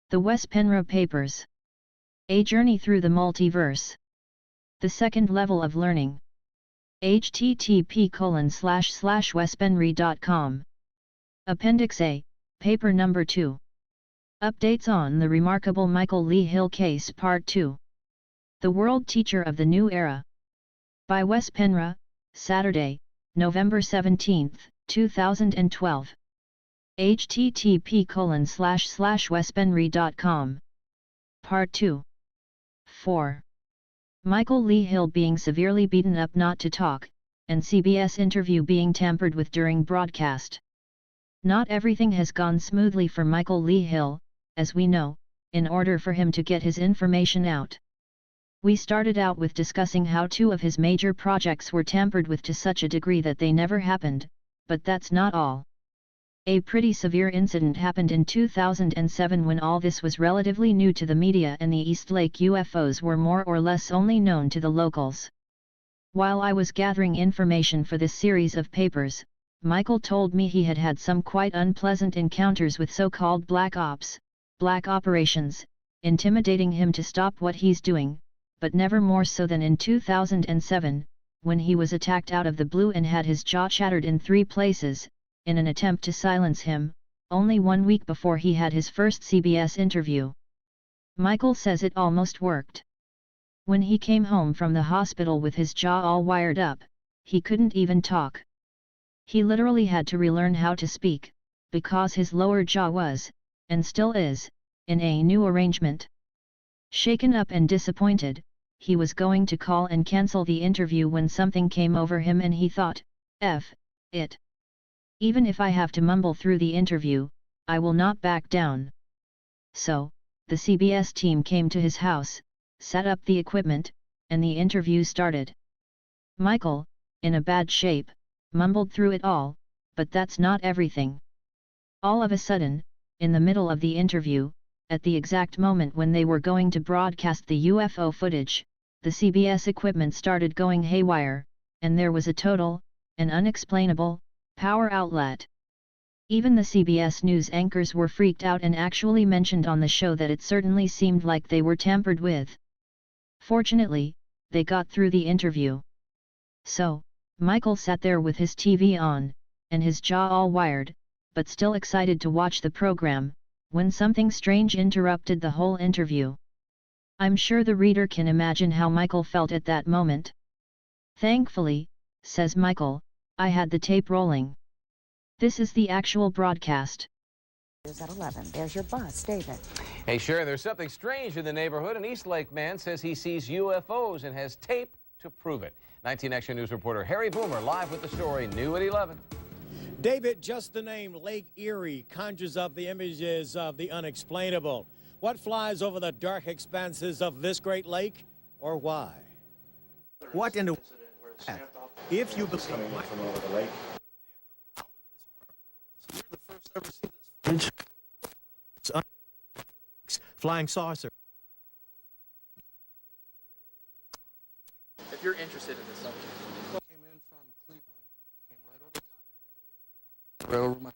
The Penre Papers. A Journey Through the Multiverse. The Second Level of Learning. http://wespenre.com. Appendix A, Paper Number 2. Updates on the remarkable Michael Lee Hill Case Part 2. The World Teacher of the New Era. By Wes Penre, Saturday, November 17, 2012. http://wespenre.com. Part 2. 4. Michael Lee Hill being severely beaten up not to talk, and CBS interview being tampered with during broadcast. Not everything has gone smoothly for Michael Lee Hill, as we know, in order for him to get his information out. We started out with discussing how 2 of his major projects were tampered with to such a degree that they never happened, but that's not all. A pretty severe incident happened in 2007 when all this was relatively new to the media and the East Lake UFOs were more or less only known to the locals. While I was gathering information for this series of papers, Michael told me he had had some quite unpleasant encounters with so-called black ops, black operations, intimidating him to stop what he's doing, but never more so than in 2007, when he was attacked out of the blue and had his jaw shattered in 3 places, in an attempt to silence him, only 1 week before he had his first CBS interview. Michael says it almost worked. When he came home from the hospital with his jaw all wired up, he couldn't even talk. He literally had to relearn how to speak, because his lower jaw was, and still is, in a new arrangement. Shaken up and disappointed, he was going to call and cancel the interview when something came over him and he thought, F it. Even if I have to mumble through the interview, I will not back down. So, the CBS team came to his house, set up the equipment, and the interview started. Michael, in a bad shape, mumbled through it all, but that's not everything. All of a sudden, in the middle of the interview, at the exact moment when they were going to broadcast the UFO footage, the CBS equipment started going haywire, and there was a total, and unexplainable, power outlet. Even the CBS News anchors were freaked out and actually mentioned on the show that it certainly seemed like they were tampered with. Fortunately, they got through the interview. So, Michael sat there with his TV on, and his jaw all wired, but still excited to watch the program, when something strange interrupted the whole interview. I'm sure the reader can imagine how Michael felt at that moment. Thankfully, says Michael, I had the tape rolling. This is the actual broadcast. At 11. There's your bus, David. Hey, Sharon, there's something strange in the neighborhood. An East Lake man says he sees UFOs and has tape to prove it. 19 Action News reporter Harry Boomer live with the story, new at 11. David, just the name Lake Erie conjures up the images of the unexplainable. What flies over the dark expanses of this great lake, or why? What in the... If you believe coming in from over the lake. you're the first ever see this footage. Flying saucer. If you're interested in this subject. Came in from Cleveland, came right over top, right over my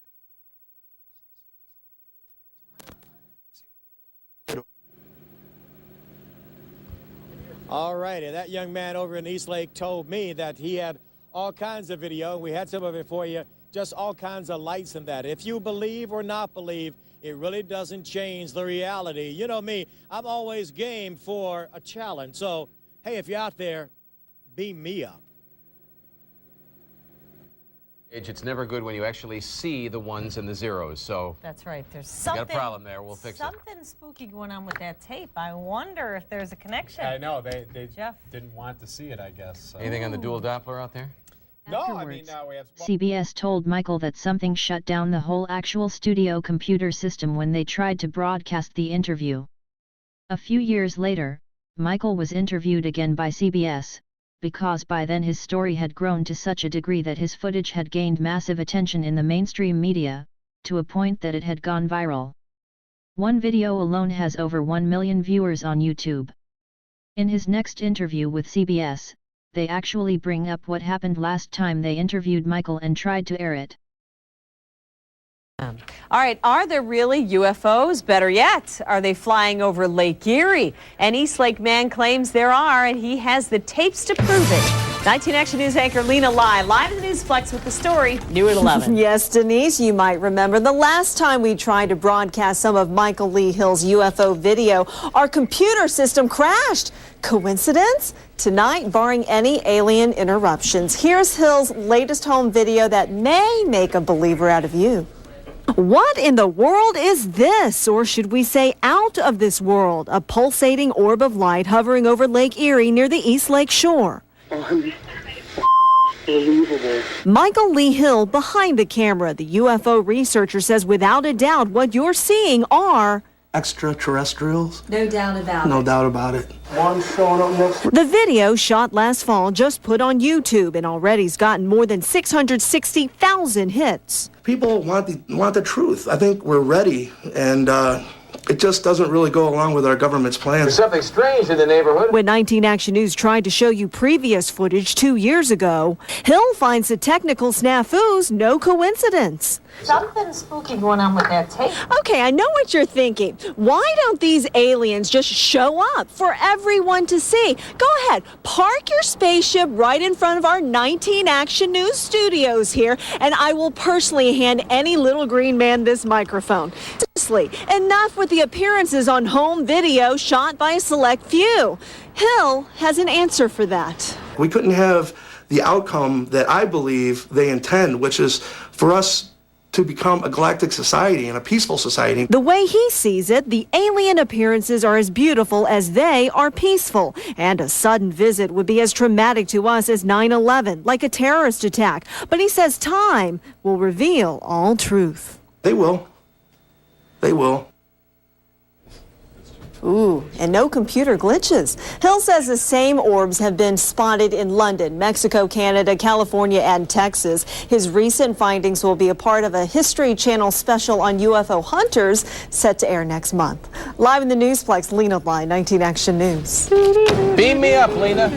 All right, and that young man over in East Lake told me that he had all kinds of video. We had some of it for you, just all kinds of lights in that. If you believe or not believe, it really doesn't change the reality. You know me, I'm always game for a challenge. So, hey, if you're out there, beam me up. It's never good when you actually see the ones and the zeros, so... That's right. There's we something... got a problem there. We'll fix it. Something spooky going on with that tape. I wonder if there's a connection. I know. They Jeff. didn't want to see it, I guess. So. Anything on the dual Doppler out there? No, I mean, we have... CBS told Michael that something shut down the whole actual studio computer system when they tried to broadcast the interview. A few years later, Michael was interviewed again by CBS, because by then his story had grown to such a degree that his footage had gained massive attention in the mainstream media, to a point that it had gone viral. One video alone has over 1 million viewers on YouTube. In his next interview with CBS, they actually bring up what happened last time they interviewed Michael and tried to air it. All right, are there really UFOs? Better yet, are they flying over Lake Erie? An East Lake man claims there are, and he has the tapes to prove it. 19 Action News anchor Lena live in the Newsplex with the story, new at 11. Yes, Denise, you might remember the last time we tried to broadcast some of Michael Lee Hill's UFO video, our computer system crashed. Coincidence? Tonight, barring any alien interruptions, here's Hill's latest home video that may make a believer out of you. What in the world is this, or should we say out of this world? A pulsating orb of light hovering over Lake Erie near the East Lake shore. Unbelievable. Michael Lee Hill behind the camera. The UFO researcher says without a doubt what you're seeing are Extraterrestrials? no doubt about No it. doubt about it. One showing up next. The video, shot last fall, just put on YouTube and already's gotten more than 660,000 hits. People want the truth. I think we're ready, and it just doesn't really go along with our government's plans. There's something strange in the neighborhood. When 19 Action News tried to show you previous footage 2 years ago, Hill finds the technical snafus no coincidence. Something spooky going on with that tape. Okay, I know what you're thinking. Why don't these aliens just show up for everyone to see? Go ahead, park your spaceship right in front of our 19 Action News studios here, and I will personally hand any little green man this microphone. Seriously, enough with the appearances on home video shot by a select few. Hill has an answer for that. We couldn't have the outcome that I believe they intend, which is for us to become a galactic society and a peaceful society. The way he sees it, the alien appearances are as beautiful as they are peaceful. And a sudden visit would be as traumatic to us as 9/11, like a terrorist attack. But he says time will reveal all truth. They will. They will. Ooh, and no computer glitches. Hill says the same orbs have been spotted in London, Mexico, Canada, California, and Texas. His recent findings will be a part of a History Channel special on UFO hunters set to air next month. Live in the Newsplex, Lena Lai, 19 Action News. Beam me up, Lena.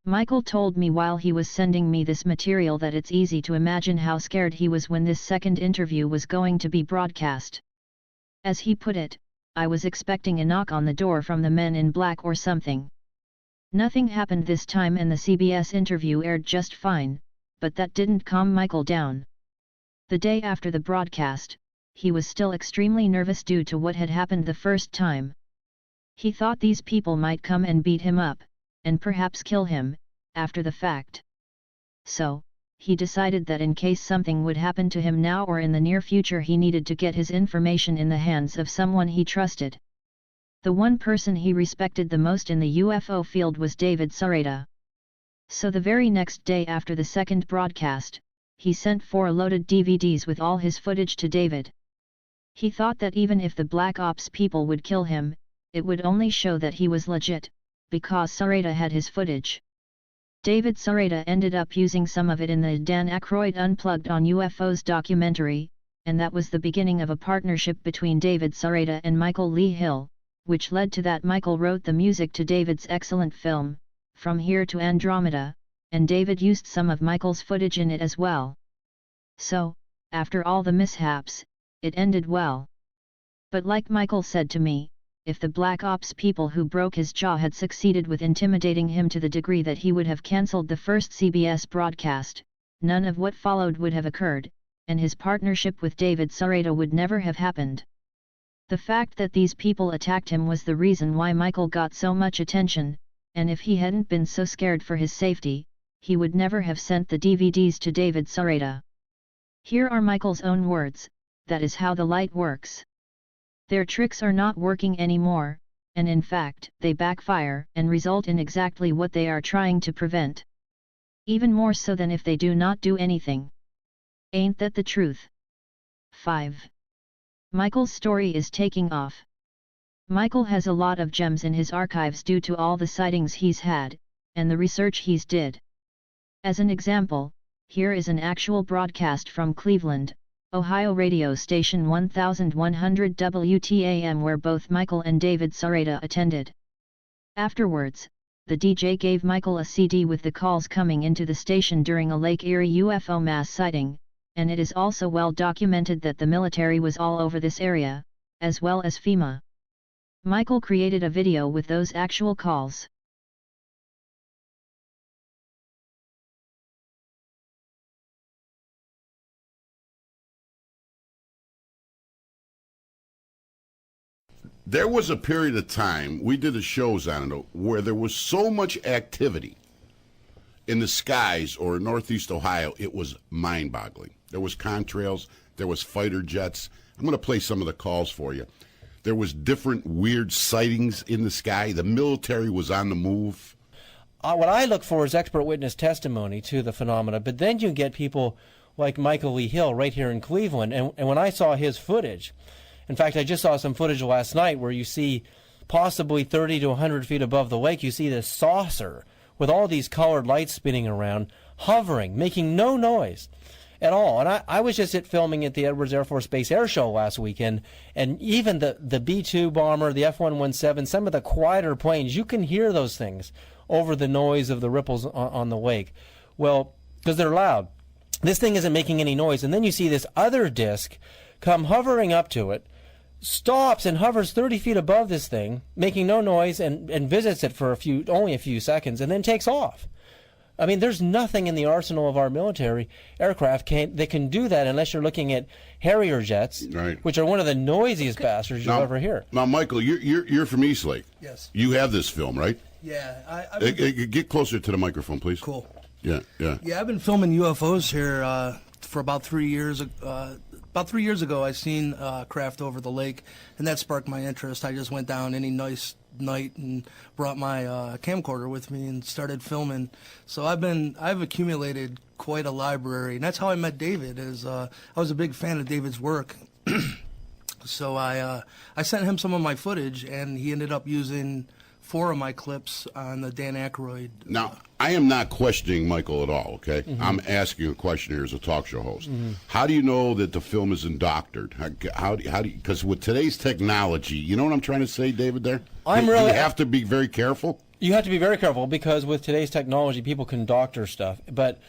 Michael told me while he was sending me this material that it's easy to imagine how scared he was when this second interview was going to be broadcast. As he put it, I was expecting a knock on the door from the men in black or something. Nothing happened this time and the CBS interview aired just fine, but that didn't calm Michael down. The day after the broadcast, he was still extremely nervous due to what had happened the first time. He thought these people might come and beat him up, and perhaps kill him, after the fact. So, he decided that in case something would happen to him now or in the near future he needed to get his information in the hands of someone he trusted. The one person he respected the most in the UFO field was David Sarita. So the very next day after the second broadcast, he sent 4 loaded DVDs with all his footage to David. He thought that even if the Black Ops people would kill him, it would only show that he was legit, because Sarita had his footage. David Sarita ended up using some of it in the Dan Aykroyd Unplugged on UFOs documentary, and that was the beginning of a partnership between David Sarita and Michael Lee Hill, which led to that Michael wrote the music to David's excellent film, From Here to Andromeda, and David used some of Michael's footage in it as well. So, after all the mishaps, it ended well. But like Michael said to me, if the Black Ops people who broke his jaw had succeeded with intimidating him to the degree that he would have cancelled the first CBS broadcast, none of what followed would have occurred, and his partnership with David Sarita would never have happened. The fact that these people attacked him was the reason why Michael got so much attention, and if he hadn't been so scared for his safety, he would never have sent the DVDs to David Sarita. Here are Michael's own words, that is how the light works. Their tricks are not working anymore, and in fact, they backfire and result in exactly what they are trying to prevent. Even more so than if they do not do anything. Ain't that the truth? 5. Michael's story is taking off. Michael has a lot of gems in his archives due to all the sightings he's had, and the research he's did. As an example, here is an actual broadcast from Cleveland, Ohio radio station 1100 WTAM where both Michael and David Sarita attended. Afterwards, the DJ gave Michael a CD with the calls coming into the station during a Lake Erie UFO mass sighting, and it is also well documented that the military was all over this area, as well as FEMA. Michael created a video with those actual calls. There was a period of time, we did the shows on it, where there was so much activity in the skies or Northeast Ohio, it was mind-boggling. There was contrails, there was fighter jets. I'm going to play some of the calls for you. There was different weird sightings in the sky. The military was on the move. What I look for is expert witness testimony to the phenomena, but then you get people like Michael Lee Hill right here in Cleveland, and when I saw his footage, in fact, I just saw some footage last night where you see possibly 30 to 100 feet above the lake, you see this saucer with all these colored lights spinning around, hovering, making no noise at all. And I was just filming at the Edwards Air Force Base Air Show last weekend, and even the B-2 bomber, the F-117, some of the quieter planes, you can hear those things over the noise of the ripples on the lake. Well, because they're loud. This thing isn't making any noise. And then you see this other disc come hovering up to it, stops and hovers 30 feet above this thing, making no noise, and visits it for only a few seconds, and then takes off. I mean, there's nothing in the arsenal of our military aircraft that can do that unless you're looking at Harrier jets, right, which are one of the noisiest bastards you'll ever hear. Now, Michael, you're from Eastlake. Yes. You have this film, right? Yeah. Get closer to the microphone, please. Cool. Yeah. Yeah, I've been filming UFOs here for about 3 years. About 3 years ago, I seen craft over the lake, and that sparked my interest. I just went down any nice night and brought my camcorder with me and started filming. So I've accumulated quite a library, and that's how I met David. I was a big fan of David's work. So I sent him some of my footage, and he ended up using 4 of my clips on the Dan Aykroyd. Now, I am not questioning Michael at all, okay? Mm-hmm. I'm asking a question here as a talk show host. Mm-hmm. How do you know that the film isn't doctored? How do you, because with today's technology, you know what I'm trying to say, David, there? You have to be very careful? You have to be very careful because with today's technology, people can doctor stuff. But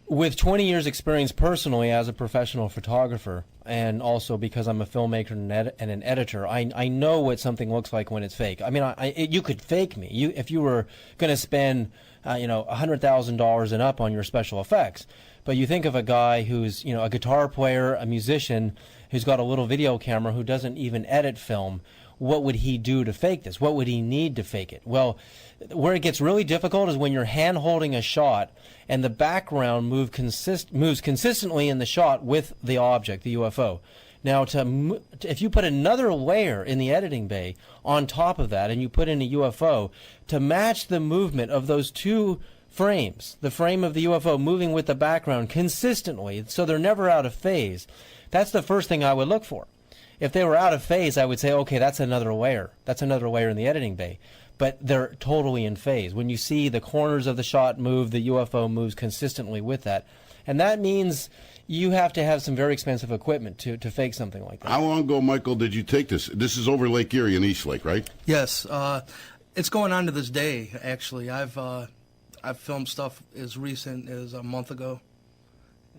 with 20 years experience personally as a professional photographer, and also because I'm a filmmaker and an editor, I know what something looks like when it's fake. I mean, you could fake me. If you were going to spend, $100,000 and up on your special effects, but you think of a guy who's, a guitar player, a musician, who's got a little video camera, who doesn't even edit film. What would he do to fake this? What would he need to fake it? Well, where it gets really difficult is when you're hand holding a shot and the background moves consistently in the shot with the object, the UFO. Now, if you put another layer in the editing bay on top of that and you put in a UFO, to match the movement of those two frames, the frame of the UFO moving with the background consistently, so they're never out of phase, that's the first thing I would look for. If they were out of phase, I would say, okay, that's another layer. That's another layer in the editing bay. But they're totally in phase. When you see the corners of the shot move, the UFO moves consistently with that. And that means you have to have some very expensive equipment to fake something like that. How long ago, Michael, did you take this? This is over Lake Erie in Eastlake, right? Yes. It's going on to this day, actually. I've filmed stuff as recent as a month ago.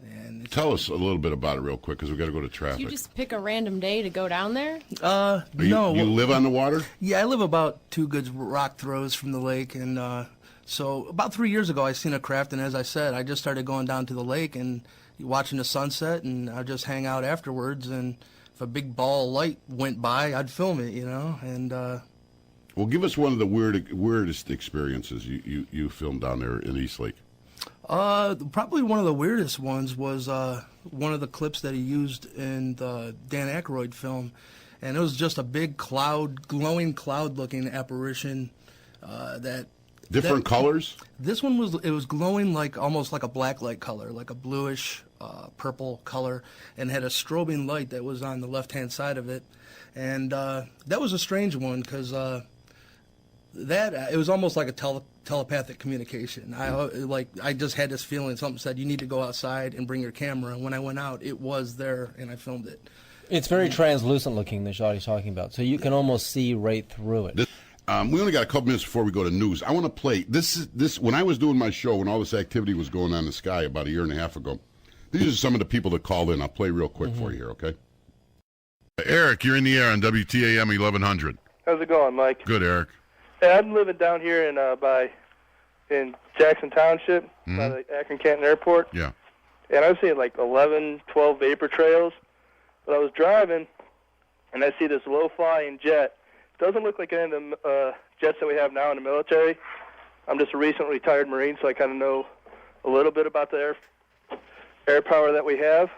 And tell us a little bit about it real quick, because we've got to go to traffic. Did you just pick a random day to go down there? No. You live on the water? Yeah, I live about 2 good rock throws from the lake, and so about 3 years ago I seen a craft, and as I said, I just started going down to the lake and watching the sunset, and I'd just hang out afterwards, and if a big ball of light went by, I'd film it, and... Well, give us one of the weirdest experiences you filmed down there in Eastlake. Probably one of the weirdest ones was one of the clips that he used in the Dan Aykroyd film, and it was just a big glowing cloud-looking apparition that... Different colors? This one was glowing almost like a black light color, like a bluish purple color, and had a strobing light that was on the left-hand side of it, and that was a strange one because it was almost like a telepathic communication. I just had this feeling. Something said, you need to go outside and bring your camera. And when I went out, it was there, and I filmed it. It's very translucent looking, the shot he's talking about, so you can almost see right through it. We only got a couple minutes before we go to news. I want to play this. When I was doing my show, when all this activity was going on in the sky about a year and a half ago, These are some of the people that called in. I'll play real quick for you here, okay? Eric, you're in the air on WTAM 1100. How's it going, Mike? Good, Eric. Hey, I'm living down here in Jackson Township by the Akron-Canton Airport. Yeah. And I was seeing like 11, 12 vapor trails. But I was driving, and I see this low-flying jet. Doesn't look like any of the jets that we have now in the military. I'm just a recently retired Marine, so I kind of know a little bit about the air power that we have.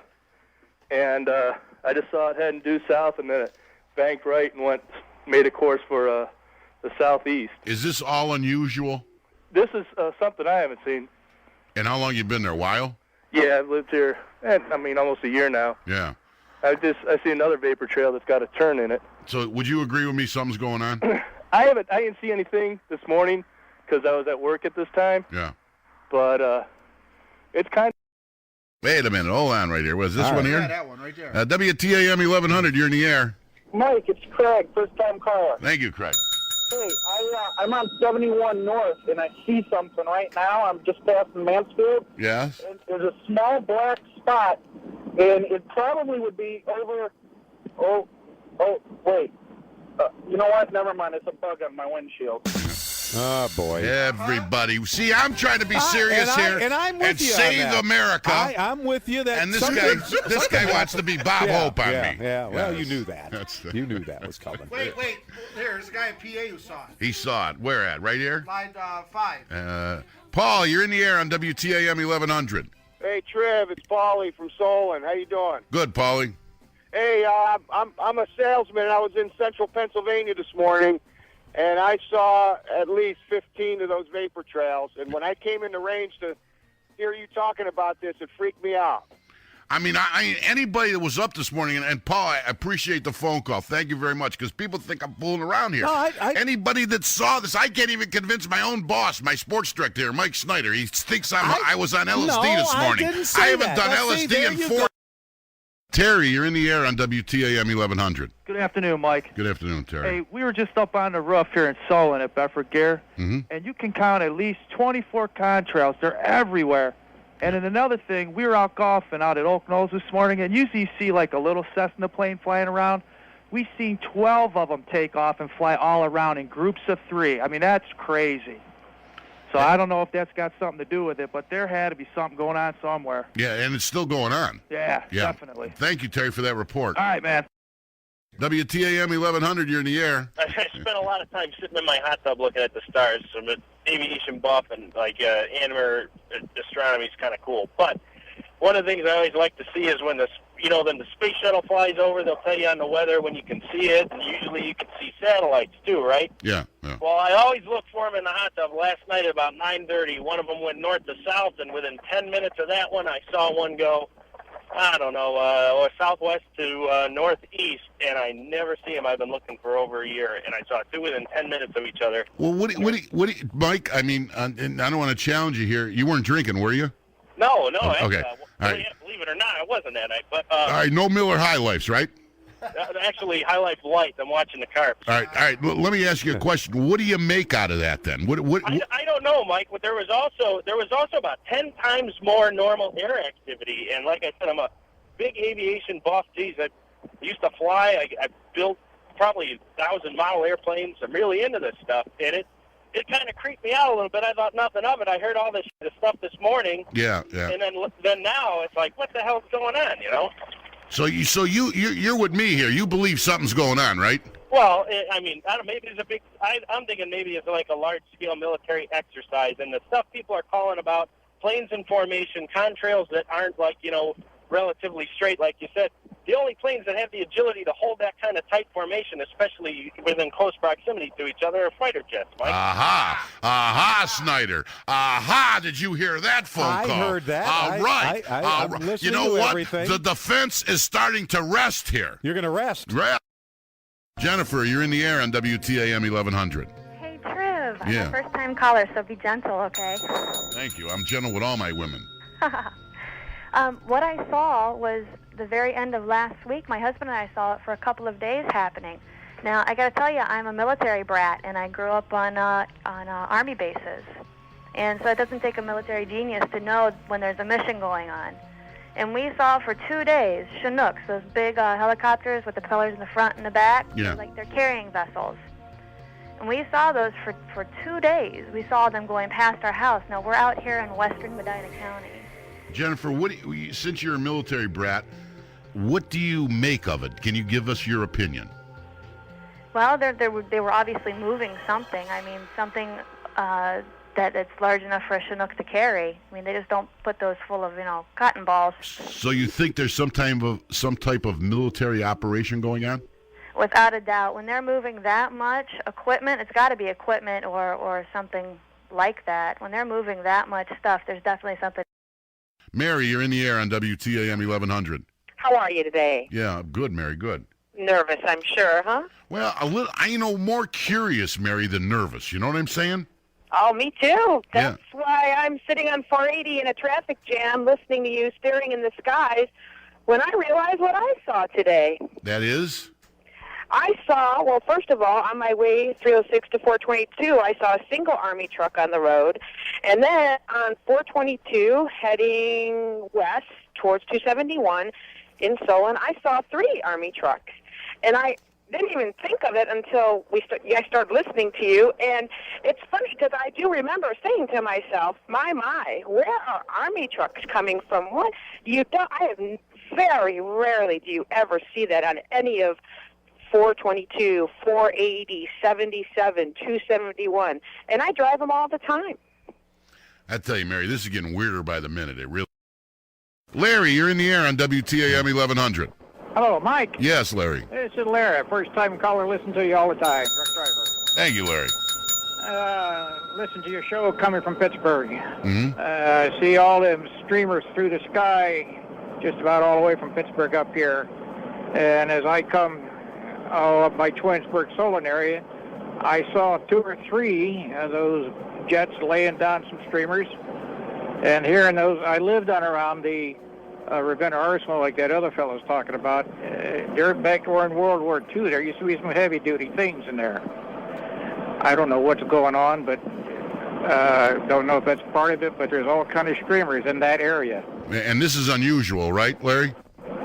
And I just saw it heading due south, and then it banked right and made a course for the southeast. Is this all unusual? This is something I haven't seen. And how long you been there? A while? Yeah, I've lived here, almost a year now. Yeah. I see another vapor trail that's got a turn in it. So would you agree with me something's going on? I didn't see anything this morning because I was at work at this time. Yeah. But it's kind of... Wait a minute. Hold on right here. Was this All one right. here? Yeah, that one right there. WTAM 1100, you're in the air. Mike, it's Craig, first-time caller. Thank you, Craig. Hey, I'm on 71 North, and I see something right now. I'm just passing Mansfield. Yes? And there's a small black spot, and it probably would be over... Oh, wait. You know what? Never mind. It's a bug on my windshield. Oh, boy. Everybody. See, I'm trying to be serious here and I'm with you on save that. America. I'm with you. That And this guy wants to be Bob Hope on me. Yeah, well, Yes. you knew that. You knew that was coming. Wait. There's a guy at PA who saw it. He saw it. Where at? Right here? Slide 5. Paul, you're in the air on WTAM 1100. Hey, Trev, it's Paulie from Solon. How you doing? Good, Paulie. Hey, I'm a salesman. I was in central Pennsylvania this morning, and I saw at least 15 of those vapor trails. And when I came in the range to hear you talking about this, it freaked me out. I mean, anybody that was up this morning, and Paul, I appreciate the phone call. Thank you very much, because people think I'm fooling around here. No, Anybody that saw this, I can't even convince my own boss, my sports director here, Mike Snyder. He thinks I was on LSD this morning. I didn't say I haven't that. done Now, see, LSD there in you 4. go. Terry, you're in the air on WTAM 1100. Good afternoon, Mike. Good afternoon, Terry. Hey, we were just up on the roof here in Solon at Bedford Gear, and you can count at least 24 contrails. They're everywhere. And then another thing, we were out golfing out at Oak Knolls this morning, and usually you see like a little Cessna plane flying around. We've seen 12 of them take off and fly all around in groups of 3. I mean, that's crazy. So I don't know if that's got something to do with it, but there had to be something going on somewhere. Yeah, and it's still going on. Yeah, definitely. Thank you, Terry, for that report. All right, man. WTAM 1100, you're in the air. I spent a lot of time sitting in my hot tub looking at the stars. I'm an aviation buff, and amateur astronomy is kind of cool. But one of the things I always like to see is when the space shuttle flies over, they'll tell you on the weather when you can see it, and usually you can see satellites too, right? Yeah. Well, I always look for them in the hot tub. Last night at about 9:30, one of them went north to south, and within 10 minutes of that one, I saw one go, southwest to northeast, and I never see them. I've been looking for over a year, and I saw 2 within 10 minutes of each other. Well, what do you, Mike, I mean, and I don't want to challenge you here. You weren't drinking, were you? No. Okay. All right. Believe it or not, I wasn't that night. But All right, no Miller High Lifes, right? Actually, High Life Light. I'm watching the carps. All right. Let me ask you a question. What do you make out of that then? What? I don't know, Mike. But there was also about 10 times more normal air activity. And like I said, I'm a big aviation buff. Geez, I used to fly. I built probably 1,000-mile airplanes. I'm really into this stuff, and it kind of creeped me out a little bit. I thought nothing of it. I heard all this stuff this morning. Yeah. And then now it's like, what the hell's going on? You know. So you're with me here. You believe something's going on, right? Well, I mean, I don't know, maybe it's I'm thinking maybe it's like a large-scale military exercise, and the stuff people are calling about planes in formation, contrails that aren't like, relatively straight, like you said. The only planes that have the agility to hold that kind of tight formation, especially within close proximity to each other, are fighter jets, Mike. Aha, Snyder. Aha, did you hear that phone call? I heard that. All right. I'm listening you know to what? everything. The defense is starting to rest here. You're going to rest. Jennifer, you're in the air on WTAM 1100. Hey, Triv. I'm Yeah. a first-time caller, so be gentle, okay? Thank you. I'm gentle with all my women. What I saw was the very end of last week. My husband and I saw it for a couple of days happening. Now, I got to tell you, I'm a military brat, and I grew up on Army bases. And so it doesn't take a military genius to know when there's a mission going on. And we saw for 2 days Chinooks, those big helicopters with the propellers in the front and the back, Yeah. like they're carrying vessels. And we saw those for 2 days. We saw them going past our house. Now, we're out here in western Medina County. Jennifer, since you're a military brat, what do you make of it? Can you give us your opinion? Well, they were obviously moving something. I mean, something that it's large enough for a Chinook to carry. I mean, they just don't put those full of, cotton balls. So you think there's some type of military operation going on? Without a doubt. When they're moving that much equipment, it's got to be equipment or something like that. When they're moving that much stuff, there's definitely something. Mary, you're in the air on WTAM 1100. How are you today? Yeah, good, Mary, good. Nervous, I'm sure, huh? Well, a little, more curious, Mary, than nervous. You know what I'm saying? Oh, me too. That's why I'm sitting on 480 in a traffic jam listening to you staring in the skies when I realized what I saw today. That is? I saw, well, first of all, on my way 306 to 422, I saw a single Army truck on the road. And then on 422, heading west towards 271 in Solon, I saw 3 Army trucks. And I didn't even think of it until I started listening to you. And it's funny because I do remember saying to myself, my, where are Army trucks coming from? What? Very rarely do you ever see that on any of 422, 480, 77, 271. And I drive them all the time. I tell you, Mary, this is getting weirder by the minute. It really. Larry, you're in the air on WTAM 1100. Hello, Mike. Yes, Larry. This is Larry. First-time caller. Listen to you all the time. Truck driver. Thank you, Larry. Listen to your show coming from Pittsburgh. Mm-hmm. See all them streamers through the sky, just about all the way from Pittsburgh up here. And as I come up by Twinsburg, Solon area, I saw 2 or 3 of those jets laying down some streamers. And hearing those, I lived on around the Ravenna Arsenal, like that other fellow's talking about. Back in World War II, there used to be some heavy-duty things in there. I don't know what's going on, but don't know if that's part of it, but there's all kind of streamers in that area. And this is unusual, right, Larry?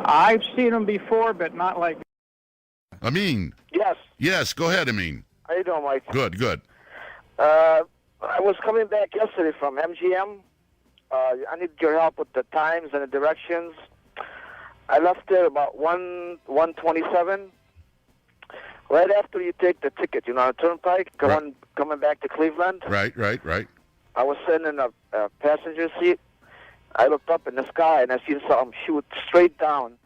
I've seen them before, but not like... Amin. Yes. Yes, go ahead, Amin. How you doing, Mike? Good, good. I was coming back yesterday from MGM. I needed your help with the times and the directions. I left there about 1:27. Right after you take the ticket, on a turnpike, coming back to Cleveland. Right. I was sitting in a passenger seat. I looked up in the sky, and I seen something shoot straight down.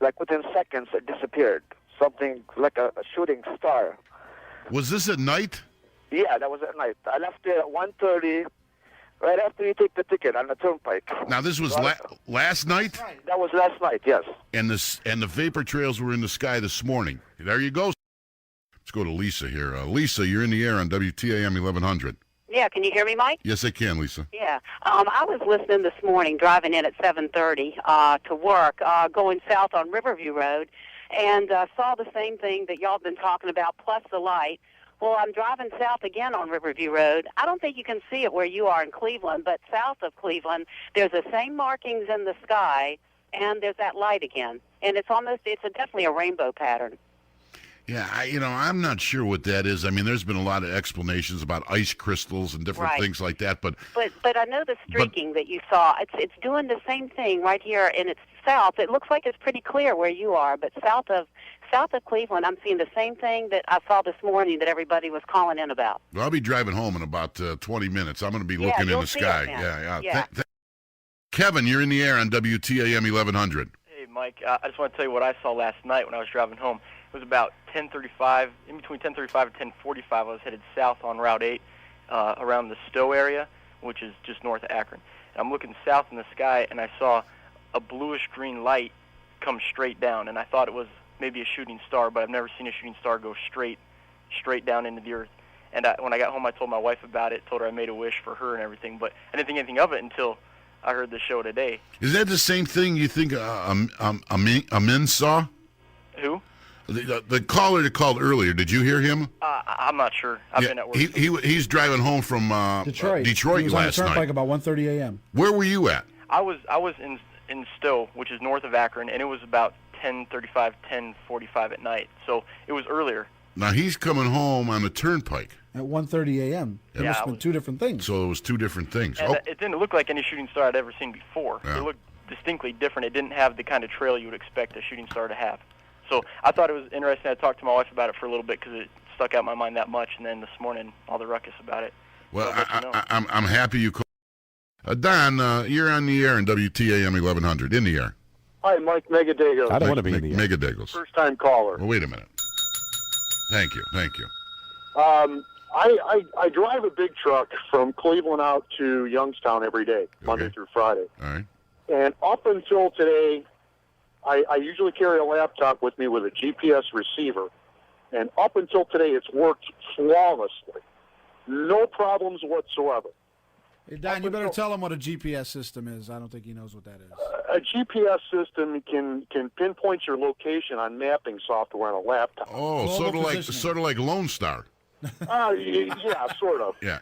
Like within seconds, it disappeared. Something like a shooting star. Was this at night? Yeah, that was at night. I left there at 1:30, right after you take the ticket on the turnpike. Now, this was last night? That was last night, yes. And the vapor trails were in the sky this morning. There you go. Let's go to Lisa here. Lisa, you're in the air on WTAM 1100. Yeah, can you hear me, Mike? Yes, I can, Lisa. Yeah. I was listening this morning, driving in at 7:30 to work, going south on Riverview Road, and saw the same thing that y'all been talking about, plus the light. Well, I'm driving south again on Riverview Road. I don't think you can see it where you are in Cleveland, but south of Cleveland, there's the same markings in the sky, and there's that light again. And it's definitely a rainbow pattern. Yeah, I'm not sure what that is. I mean, there's been a lot of explanations about ice crystals and different things like that, but I know the streaking that you saw. It's doing the same thing right here, and it's south. It looks like it's pretty clear where you are, but south of Cleveland, I'm seeing the same thing that I saw this morning that everybody was calling in about. Well, I'll be driving home in about 20 minutes. I'm going to be looking in the sky. Yeah. Kevin, you're in the air on WTAM 1100. Hey, Mike. I just want to tell you what I saw last night when I was driving home. It was about 10:35, in between 10:35 and 10:45. I was headed south on Route 8 around the Stowe area, which is just north of Akron. And I'm looking south in the sky, and I saw a bluish-green light come straight down, and I thought it was maybe a shooting star, but I've never seen a shooting star go straight down into the earth. And when I got home, I told my wife about it, told her I made a wish for her and everything, but I didn't think anything of it until I heard the show today. Is that the same thing you think Amin saw? Who? The caller that called earlier, did you hear him? I'm not sure. I've been at work. He's driving home from Detroit He was last on the turnpike night. about 1:30 a.m. Where were you at? I was in in Stowe, which is north of Akron, and it was about 10:35, 10:45 at night. So it was earlier. Now he's coming home on the turnpike at 1:30 a.m. It must have been two different things. So it was two different things. And it didn't look like any shooting star I'd ever seen before. Yeah. It looked distinctly different. It didn't have the kind of trail you would expect a shooting star to have. So I thought it was interesting. I talked to my wife about it for a little bit because it stuck out in my mind that much, and then this morning, all the ruckus about it. Well, I'm happy you called. Don, you're on the air in WTAM 1100, in the air. Hi, Mike Megadagos. I don't want to be in the air. Megadagos. First-time caller. Well, wait a minute. Thank you. I drive a big truck from Cleveland out to Youngstown every day, Monday through Friday. All right. And up until today, I usually carry a laptop with me with a GPS receiver. And up until today, it's worked flawlessly. No problems whatsoever. Hey, Don, you better tell him what a GPS system is. I don't think he knows what that is. A GPS system can pinpoint your location on mapping software on a laptop. Oh, sort of like Lone Star. Yeah, sort of. Yeah.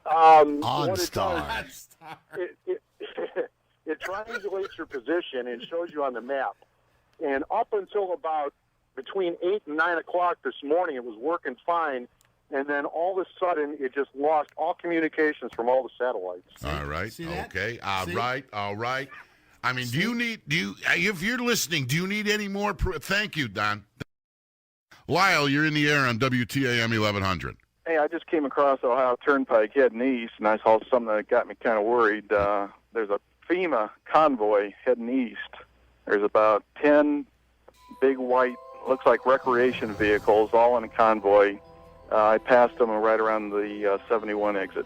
OnStar. It triangulates your position and shows you on the map. And up until about between 8 and 9 o'clock this morning, it was working fine. And then all of a sudden, it just lost all communications from all the satellites. All right. Okay. All right. I mean, if you're listening, do you need any more? Thank you, Don. Lyle, you're in the air on WTAM 1100. Hey, I just came across Ohio Turnpike heading east, and I saw something that got me kind of worried. There's a FEMA convoy heading east. There's about 10 big white, looks like recreation vehicles, all in a convoy. I passed them right around the 71 exit.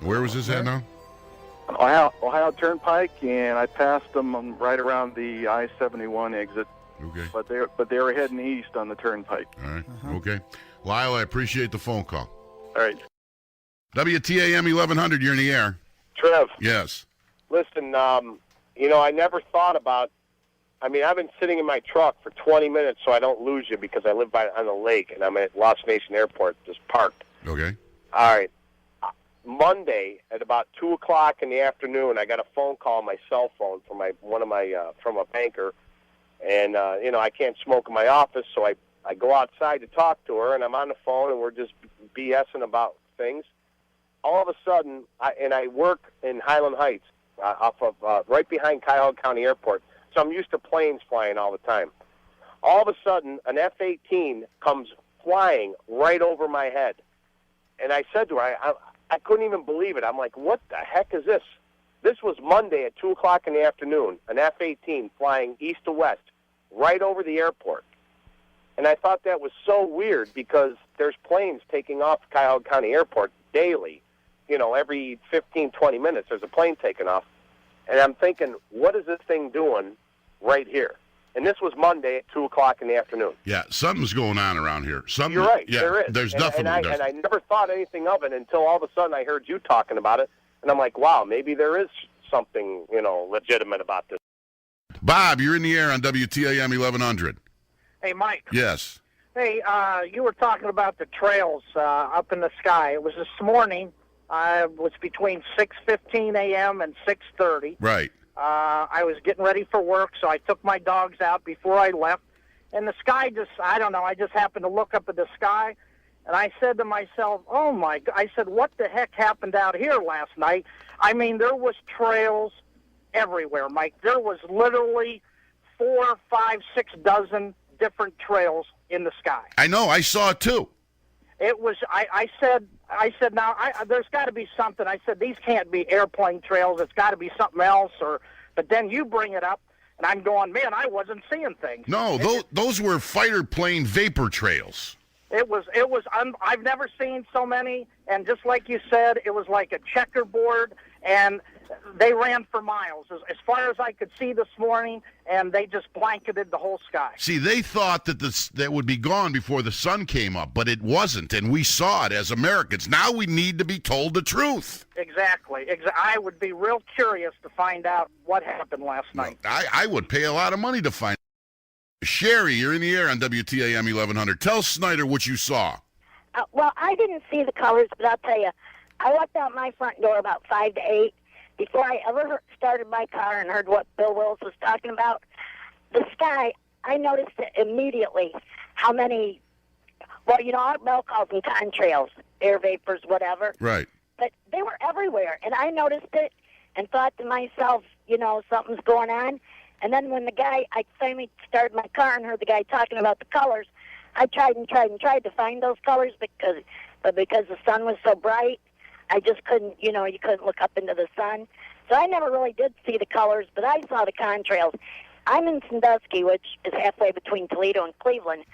Where was this at now? Ohio Turnpike, and I passed them right around the I-71 exit. Okay. But they were heading east on the turnpike. All right. Okay. Lyle, I appreciate the phone call. All right. WTAM 1100, you're in the air. Trev. Yes. Listen, I never thought about. I've been sitting in my truck for 20 minutes so I don't lose you because I live on the lake and I'm at Lost Nation Airport, just parked. Okay. All right. Monday at about 2 o'clock in the afternoon, I got a phone call on my cell phone from from a banker, and I can't smoke in my office, so I go outside to talk to her, and I'm on the phone, and we're just BSing about things. All of a sudden, I work in Highland Heights, off of right behind Cuyahoga County Airport. So I'm used to planes flying all the time. All of a sudden, an F-18 comes flying right over my head. And I said to her, I couldn't even believe it. I'm like, what the heck is this? This was Monday at 2 o'clock in the afternoon, an F-18 flying east to west, right over the airport. And I thought that was so weird because there's planes taking off Cuyahoga County Airport daily. Every 15, 20 minutes there's a plane taking off. And I'm thinking, what is this thing doing right here? And this was Monday at 2 o'clock in the afternoon. Yeah, something's going on around here. You're right, yeah, there is. There's and definitely. I never thought anything of it until all of a sudden I heard you talking about it. And I'm like, wow, maybe there is something, legitimate about this. Bob, you're in the air on WTAM 1100. Hey, Mike. Yes. Hey, you were talking about the trails up in the sky. It was this morning. It was between 6:15 a.m. and 6:30. Right. I was getting ready for work, so I took my dogs out before I left. And the sky I just happened to look up at the sky, and I said to myself, oh, my God. I said, what the heck happened out here last night? There was trails everywhere, Mike. There was literally 4, 5, 6 dozen different trails in the sky. I know. I saw it, too. It was. I said. Now there's got to be something. I said these can't be airplane trails. It's got to be something else. But then you bring it up, and I'm going, man, I wasn't seeing things. No, those were fighter plane vapor trails. It was. I've never seen so many. And just like you said, it was like a checkerboard, and they ran for miles as far as I could see this morning, and they just blanketed the whole sky. See, they thought that would be gone before the sun came up, but it wasn't, and we saw it as Americans. Now we need to be told the truth. Exactly. I would be real curious to find out what happened last night. I would pay a lot of money to find out. Sherry, you're in the air on WTAM 1100. Tell Snyder what you saw. Well, I didn't see the colors, but I'll tell you, I walked out my front door about 5 to 8, before I ever started my car and heard what Bill Wills was talking about, the sky, I noticed it immediately how many, well, our Mel calls them contrails, air vapors, whatever. Right. But they were everywhere, and I noticed it and thought to myself, something's going on. And then when I finally started my car and heard the guy talking about the colors, I tried to find those colors because the sun was so bright, I just couldn't, you couldn't look up into the sun. So I never really did see the colors, but I saw the contrails. I'm in Sandusky, which is halfway between Toledo and Cleveland.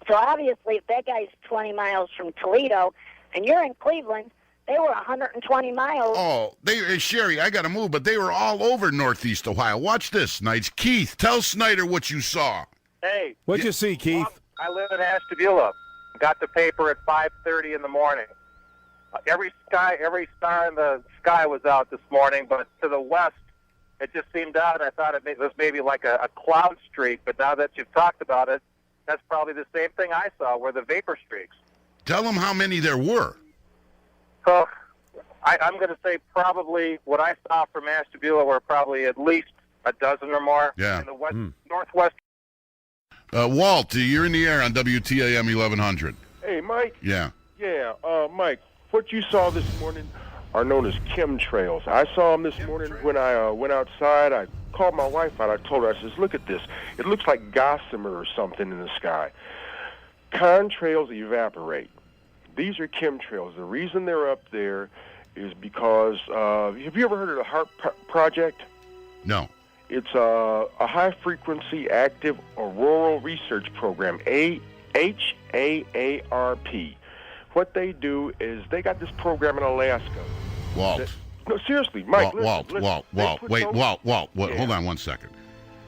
So obviously, if that guy's 20 miles from Toledo and you're in Cleveland, they were 120 miles. Oh, Sherry, I got to move, but they were all over Northeast Ohio. Watch this, Knights. Keith, tell Snyder what you saw. Hey. What'd you see, Keith? I live in Ashtabula. Got the paper at 5:30 in the morning. Every star in the sky was out this morning, but to the west, it just seemed out. I thought it was maybe like a cloud streak, but now that you've talked about it, that's probably the same thing I saw, were the vapor streaks. Tell them how many there were. So I'm going to say probably what I saw from Ashtabula were probably at least a dozen or more in the northwest. Walt, you're in the air on WTAM 1100. Hey, Mike. Yeah. Yeah, Mike, what you saw this morning are known as chemtrails. I saw them this morning when I went outside. I called my wife out. I told her, I says, look at this. It looks like gossamer or something in the sky. Contrails evaporate. These are chemtrails. The reason they're up there is because, have you ever heard of the HAARP project? No. It's a high-frequency active auroral research program, HAARP. What they do is they got this program in Alaska. Walt. No, seriously, Mike. Walt. Wait, Walt. Yeah. Hold on one second.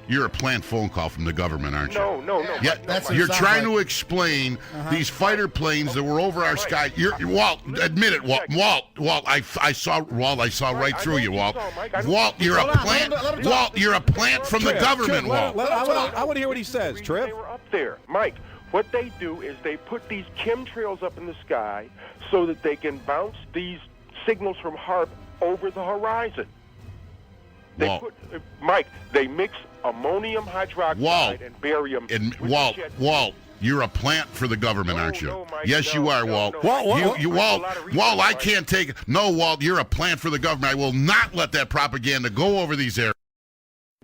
You're a plant phone call from the government, aren't you? No. Yeah, you're trying to explain these fighter planes that were over our sky. Walt, admit it, Walt. Walt, I saw right through you, Walt. Walt, you're a plant. Walt, you're a plant from the government, Walt. I want to hear what he says, Tripp. They were up there, Mike. What they do is they put these chemtrails up in the sky so that they can bounce these signals from HAARP over the horizon. Mike, they mix ammonium hydroxide and barium. Walt, you're a plant for the government, aren't you? Yes, you are, Walt. Walt, I can't take it. No, Walt, you're a plant for the government. I will not let that propaganda go over these areas.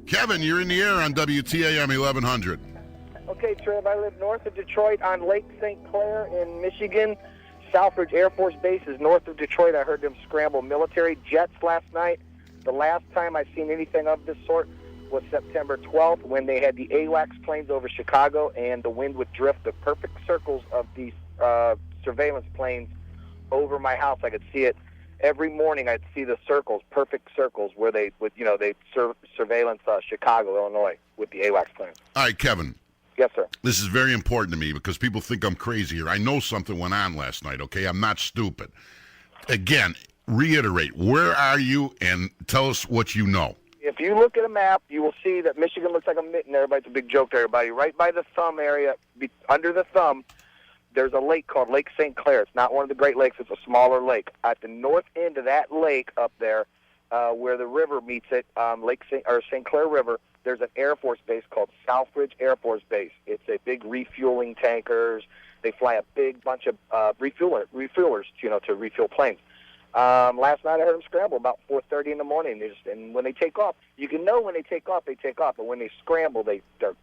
Kevin, you're in the air on WTAM 1100. Okay, Trev, I live north of Detroit on Lake St. Clair in Michigan. Southbridge Air Force Base is north of Detroit. I heard them scramble military jets last night. The last time I've seen anything of this sort was September 12th when they had the AWACS planes over Chicago and the wind would drift the perfect circles of these surveillance planes over my house. I could see it every morning. I'd see the circles, perfect circles, where they would, they surveillance Chicago, Illinois with the AWACS planes. All right, Kevin. Yes, sir. This is very important to me because people think I'm crazy here. I know something went on last night, okay? I'm not stupid. Again, reiterate, where are you, and tell us what you know. If you look at a map, you will see that Michigan looks like a mitten. Everybody's a big joke to everybody. Right by the thumb area, under the thumb, there's a lake called Lake St. Clair. It's not one of the Great Lakes. It's a smaller lake. At the north end of that lake up there, where the river meets it, St. Clair River, there's an Air Force base called Southbridge Air Force Base. It's a big refueling tankers. They fly a big bunch of refuelers, to refuel planes. Last night I heard them scramble about 4:30 in the morning. And when they take off, you can know when they take off, but when they scramble, they're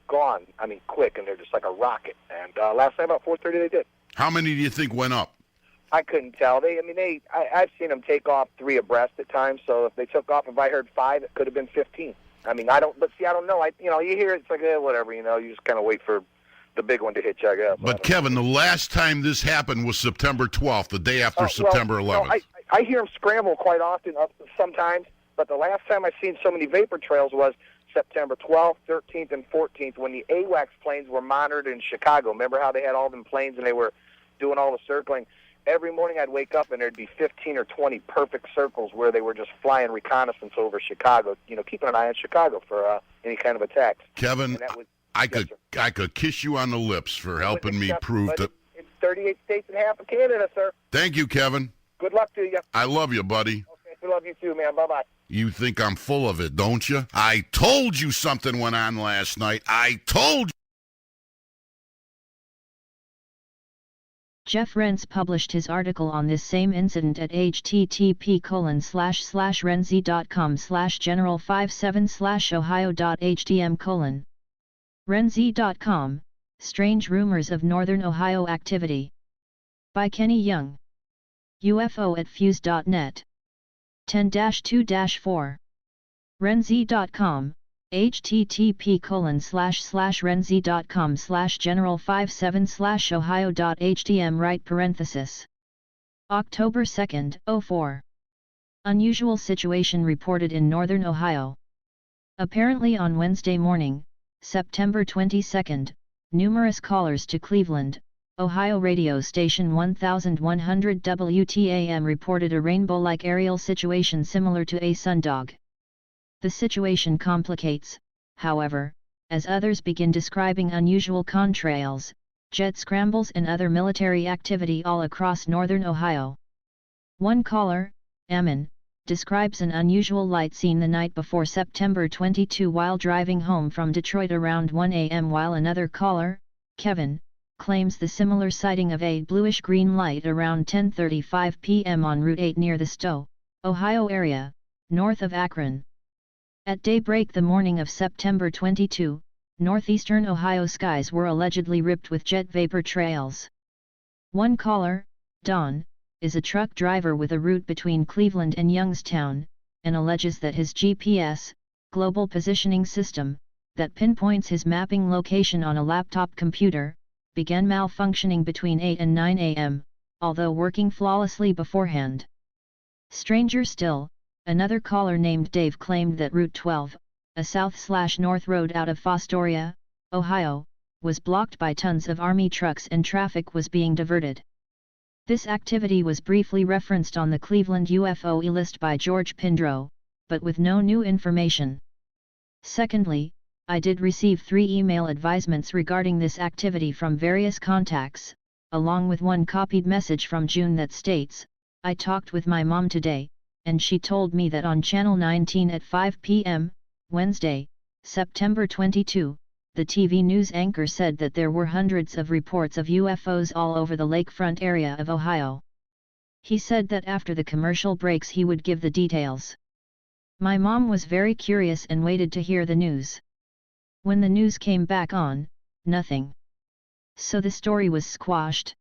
gone. I mean, quick, and they're just like a rocket. And last night about 4:30 they did. How many do you think went up? I couldn't tell. I've seen them take off 3 abreast at times. So if they took off, if I heard 5, it could have been 15. I mean, I don't know. You hear it, it's like, whatever, you just kind of wait for the big one to hit you, I guess. But, Kevin, the last time this happened was September 12th, the day after September 11th. I hear them scramble quite often, sometimes, but the last time I seen so many vapor trails was September 12th, 13th, and 14th when the AWACS planes were monitored in Chicago. Remember how they had all them planes and they were doing all the circling? Every morning I'd wake up and there'd be 15 or 20 perfect circles where they were just flying reconnaissance over Chicago, keeping an eye on Chicago for any kind of attacks. Kevin, I could kiss you on the lips for helping me prove that. It's 38 states and half of Canada, sir. Thank you, Kevin. Good luck to you. I love you, buddy. Okay, we love you too, man. Bye-bye. You think I'm full of it, don't you? I told you something went on last night. I told you. Jeff Renz published his article on this same incident at http://renz.com/general57/ohio.htm:. Renz.com, Strange Rumors of Northern Ohio Activity. By Kenny Young. UFO at fuse.net. 10-2-4. Renz.com, http://renz.com/general57/ohio.htm right parenthesis. October 2, 04. Unusual situation reported in northern Ohio. Apparently on Wednesday morning, September 22, numerous callers to Cleveland, Ohio radio station 1100 WTAM reported a rainbow-like aerial situation similar to a sundog. The situation complicates, however, as others begin describing unusual contrails, jet scrambles and other military activity all across northern Ohio. One caller, Ammon, describes an unusual light seen the night before September 22 while driving home from Detroit around 1 a.m. while another caller, Kevin, claims the similar sighting of a bluish-green light around 10:35 p.m. on Route 8 near the Stowe, Ohio area, north of Akron. At daybreak the morning of September 22, northeastern Ohio skies were allegedly ripped with jet vapor trails. One caller, Don, is a truck driver with a route between Cleveland and Youngstown, and alleges that his GPS, Global Positioning System, that pinpoints his mapping location on a laptop computer, began malfunctioning between 8 and 9 a.m., although working flawlessly beforehand. Stranger still, another caller named Dave claimed that Route 12, a south/north road out of Fostoria, Ohio, was blocked by tons of Army trucks and traffic was being diverted. This activity was briefly referenced on the Cleveland UFO list by George Pindro, but with no new information. Secondly, I did receive 3 email advisements regarding this activity from various contacts, along with one copied message from June that states, "I talked with my mom today, and she told me that on Channel 19 at 5 p.m., Wednesday, September 22, the TV news anchor said that there were hundreds of reports of UFOs all over the lakefront area of Ohio." He said that after the commercial breaks he would give the details. My mom was very curious and waited to hear the news. When the news came back on, nothing. So the story was squashed.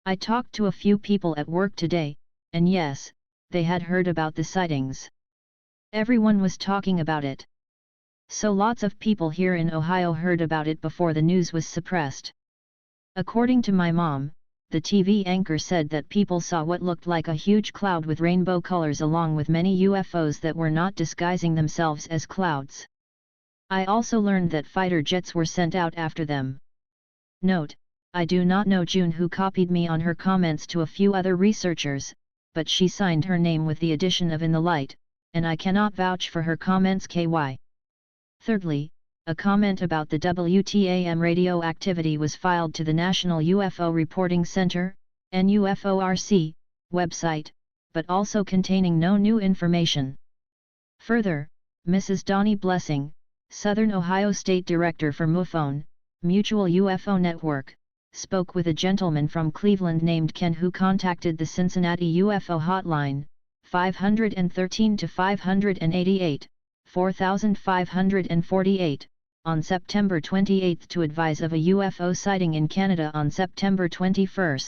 I talked to a few people at work today, and yes, they had heard about the sightings. Everyone was talking about it. So lots of people here in Ohio heard about it before the news was suppressed. According to my mom, the TV anchor said that people saw what looked like a huge cloud with rainbow colors along with many UFOs that were not disguising themselves as clouds. I also learned that fighter jets were sent out after them. Note, I do not know June who copied me on her comments to a few other researchers, but she signed her name with the addition of "in the light," and I cannot vouch for her comments KY. Thirdly, a comment about the WTAM radio activity was filed to the National UFO Reporting Center, NUFORC, website, but also containing no new information. Further, Mrs. Donnie Blessing, Southern Ohio State Director for MUFON, Mutual UFO Network, spoke with a gentleman from Cleveland named Ken who contacted the Cincinnati UFO hotline, 513-588, 4548, on September 28 to advise of a UFO sighting in Canada on September 21.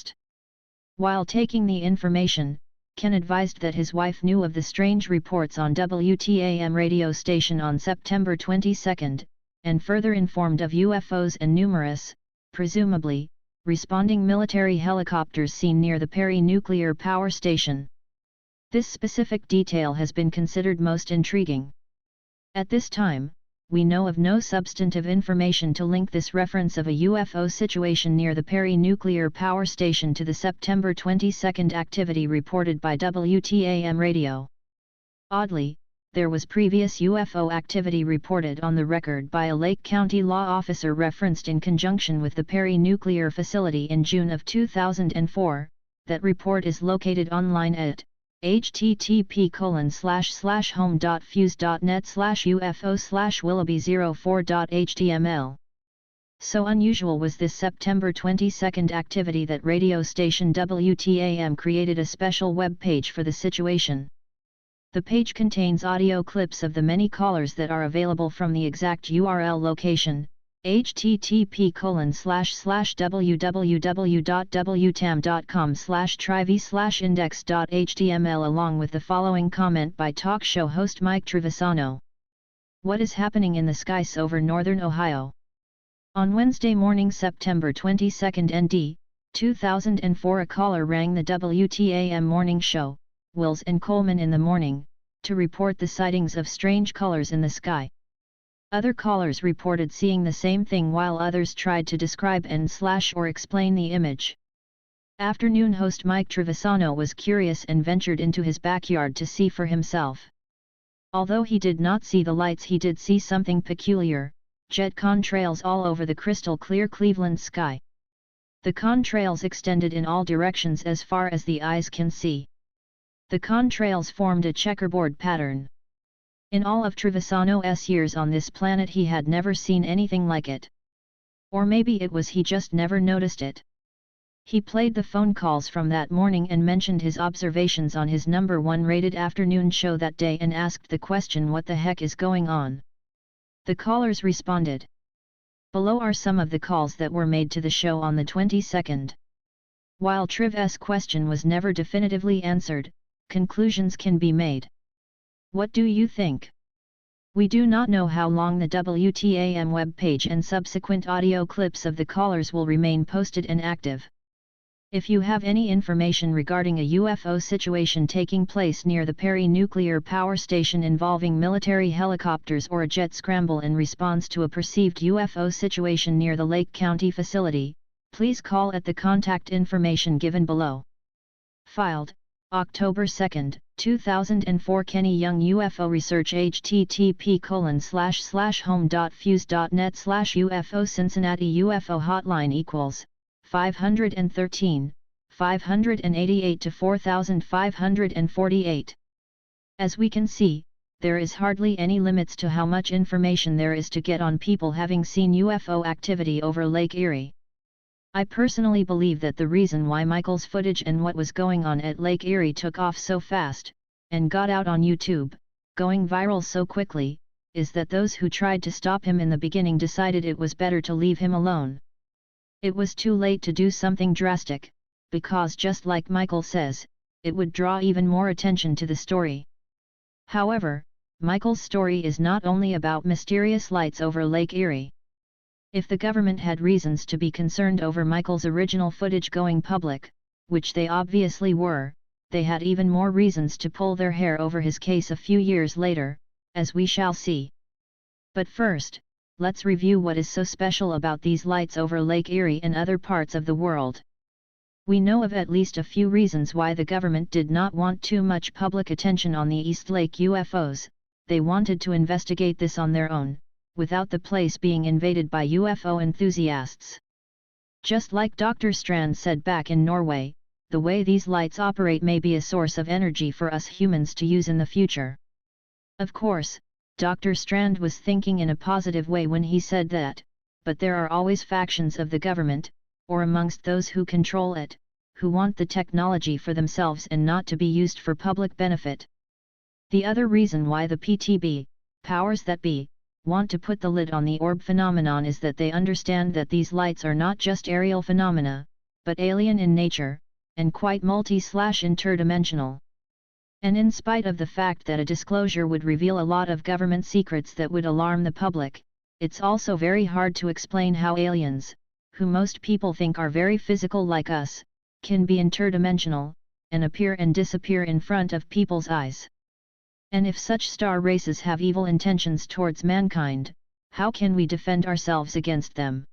While taking the information, Ken advised that his wife knew of the strange reports on WTAM radio station on September 22, and further informed of UFOs and numerous, presumably, responding military helicopters seen near the Penre nuclear power station. This specific detail has been considered most intriguing. At this time, we know of no substantive information to link this reference of a UFO situation near the Penre nuclear power station to the September 22 activity reported by WTAM radio. Oddly, there was previous UFO activity reported on the record by a Lake County law officer referenced in conjunction with the Penre nuclear facility in June of 2004. That report is located online at http://home.fuse.net/ufo/willoughby04.html. So unusual was this September 22 activity that radio station WTAM created a special web page for the situation. The page contains audio clips of the many callers that are available from the exact URL location, http://www.wtam.com/triv/index.html, along with the following comment by talk show host Mike Trevisano. What is happening in the skies over northern Ohio? On Wednesday morning, September 22, ND, 2004, a caller rang the WTAM morning show, Wills and Coleman in the morning, to report the sightings of strange colors in the sky. Other callers reported seeing the same thing, while others tried to describe and/or explain the image. Afternoon host Mike Trevisano was curious and ventured into his backyard to see for himself. Although he did not see the lights, he did see something peculiar: jet contrails all over the crystal clear Cleveland sky. The contrails extended in all directions as far as the eyes can see. The contrails formed a checkerboard pattern. In all of Trevisano's years on this planet, he had never seen anything like it. Or maybe it was he just never noticed it. He played the phone calls from that morning and mentioned his observations on his #1 rated afternoon show that day and asked the question, "What the heck is going on?" The callers responded. Below are some of the calls that were made to the show on the 22nd. While Triv's question was never definitively answered, conclusions can be made. What do you think? We do not know how long the WTAM web page and subsequent audio clips of the callers will remain posted and active. If you have any information regarding a UFO situation taking place near the Penre nuclear power station involving military helicopters or a jet scramble in response to a perceived UFO situation near the Lake County facility, please call at the contact information given below. Filed, October 2, 2004. Kenny Young UFO Research. http://home.fuse.net/UFO Cincinnati UFO Hotline equals 513 588 to 4548. As we can see, there is hardly any limits to how much information there is to get on people having seen UFO activity over Lake Erie. I personally believe that the reason why Michael's footage and what was going on at Lake Erie took off so fast, and got out on YouTube, going viral so quickly, is that those who tried to stop him in the beginning decided it was better to leave him alone. It was too late to do something drastic, because just like Michael says, it would draw even more attention to the story. However, Michael's story is not only about mysterious lights over Lake Erie. If the government had reasons to be concerned over Michael's original footage going public, which they obviously were, they had even more reasons to pull their hair over his case a few years later, as we shall see. But first, let's review what is so special about these lights over Lake Erie and other parts of the world. We know of at least a few reasons why the government did not want too much public attention on the East Lake UFOs. They wanted to investigate this on their own, without the place being invaded by UFO enthusiasts. Just like Dr. Strand said back in Norway, the way these lights operate may be a source of energy for us humans to use in the future. Of course, Dr. Strand was thinking in a positive way when he said that, but there are always factions of the government, or amongst those who control it, who want the technology for themselves and not to be used for public benefit. The other reason why the PTB, powers that be, want to put the lid on the orb phenomenon is that they understand that these lights are not just aerial phenomena, but alien in nature, and quite multi/interdimensional. And in spite of the fact that a disclosure would reveal a lot of government secrets that would alarm the public, it's also very hard to explain how aliens, who most people think are very physical like us, can be interdimensional, and appear and disappear in front of people's eyes. And if such star races have evil intentions towards mankind, how can we defend ourselves against them?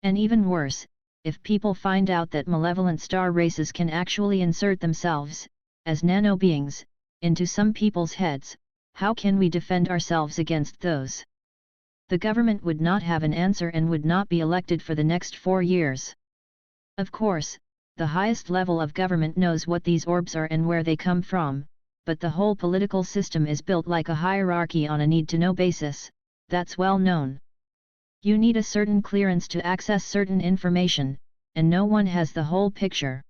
And even worse, if people find out that malevolent star races can actually insert themselves, as nano-beings, into some people's heads, how can we defend ourselves against those? The government would not have an answer and would not be elected for the next 4 years. Of course, the highest level of government knows what these orbs are and where they come from, but the whole political system is built like a hierarchy on a need-to-know basis, that's well known. You need a certain clearance to access certain information, and no one has the whole picture.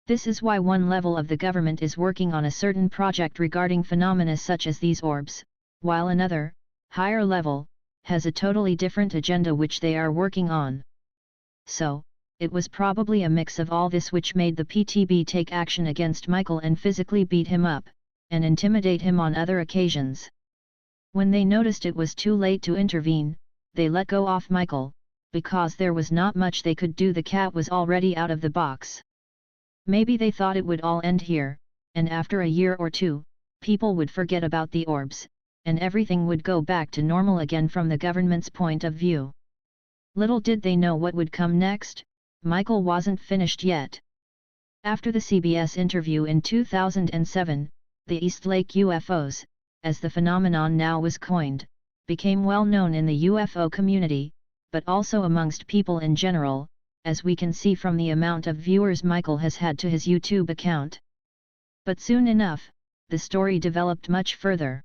This is why one level of the government is working on a certain project regarding phenomena such as these orbs, while another, higher level, has a totally different agenda which they are working on. So, it was probably a mix of all this which made the PTB take action against Michael and physically beat him up, and intimidate him on other occasions. When they noticed it was too late to intervene, they let go off Michael, because there was not much they could do. The cat was already out of the box. Maybe they thought it would all end here, and after a year or two, people would forget about the orbs, and everything would go back to normal again from the government's point of view. Little did they know what would come next. Michael wasn't finished yet. After the CBS interview in 2007, the East Lake UFOs, as the phenomenon now was coined, became well known in the UFO community, but also amongst people in general, as we can see from the amount of viewers Michael has had to his YouTube account. But soon enough, the story developed much further.